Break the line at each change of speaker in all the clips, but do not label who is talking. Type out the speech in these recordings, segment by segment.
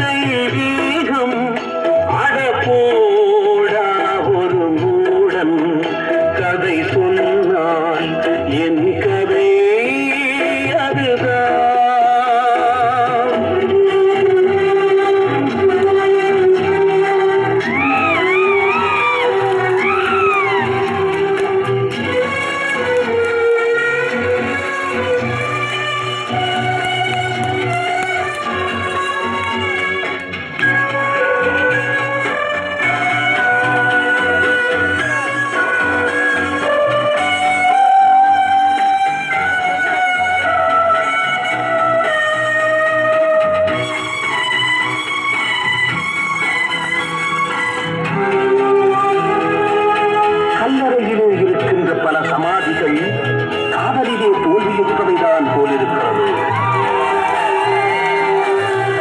தெய்வீகம் அடப்போடா ஒரு மூடன் கதை சொன்னால் என் கதை அதுதான். கல்லறையிலே இருக்கின்ற பல சமாதிகள் காதலிலே தோல்வியுற்றவைதான் போலிருக்கிறது.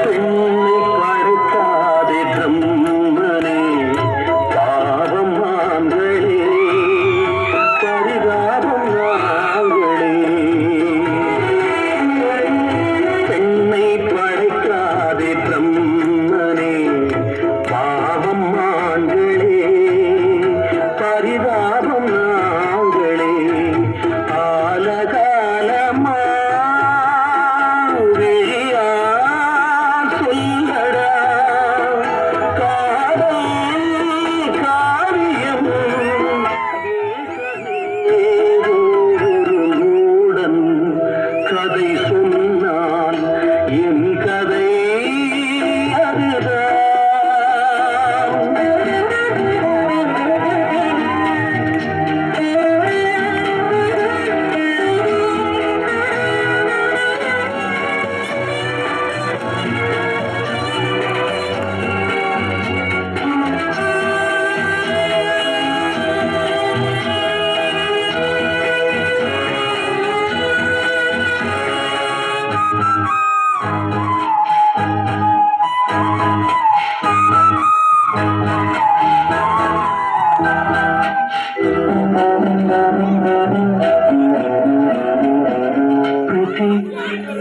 பெண்ணை படைக்காதே பிரம்மனே, பாவம் ஆண்களே, பரிதாபம் நாங்களே. பெண்ணை படைக்காதே பிரம்மனே, பாவம் ஆண்களே, பரிதாபம் நாங்களே. ஆலகாலமா விழியால் சொல்லடா காதல் காரியம். ஒரு மூடன் கதை சொன்னால் என் கதை அதுதான்.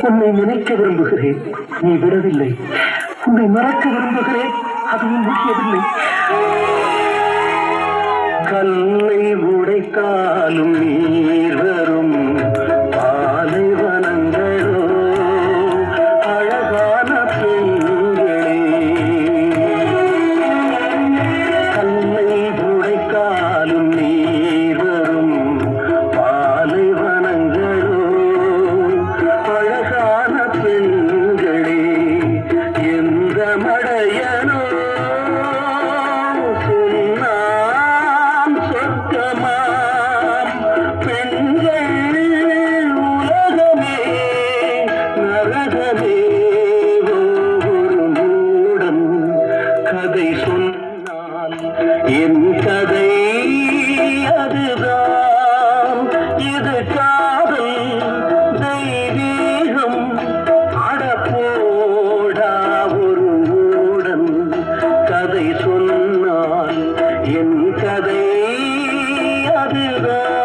உன்னை நினைக்க விரும்புகிறேன், நீ விடவில்லை. உன்னை மறக்க விரும்புகிறேன், அதுவும் முடியவில்லை. கல்லை உடைத்தாலும் நீர் வரும் பாலைவனங்களோ அழகான பெண்களே. கல்லை உடைத்தாலும் நீர் வரும் பாலைவனங்களோ அழகான பெண்களே. எந்த மடையனோ சொன்னான் சொர்க்கமாம் பெண்கள் உலகமே நரகமே. ஒரு மூடன் கதை சொன்னால் என் கதை அதுதான். இது காதல் தெய்வீகம் அடப்போடா ஒரு மூடன் கதை சொன்னால் என் கதை அதுதான்.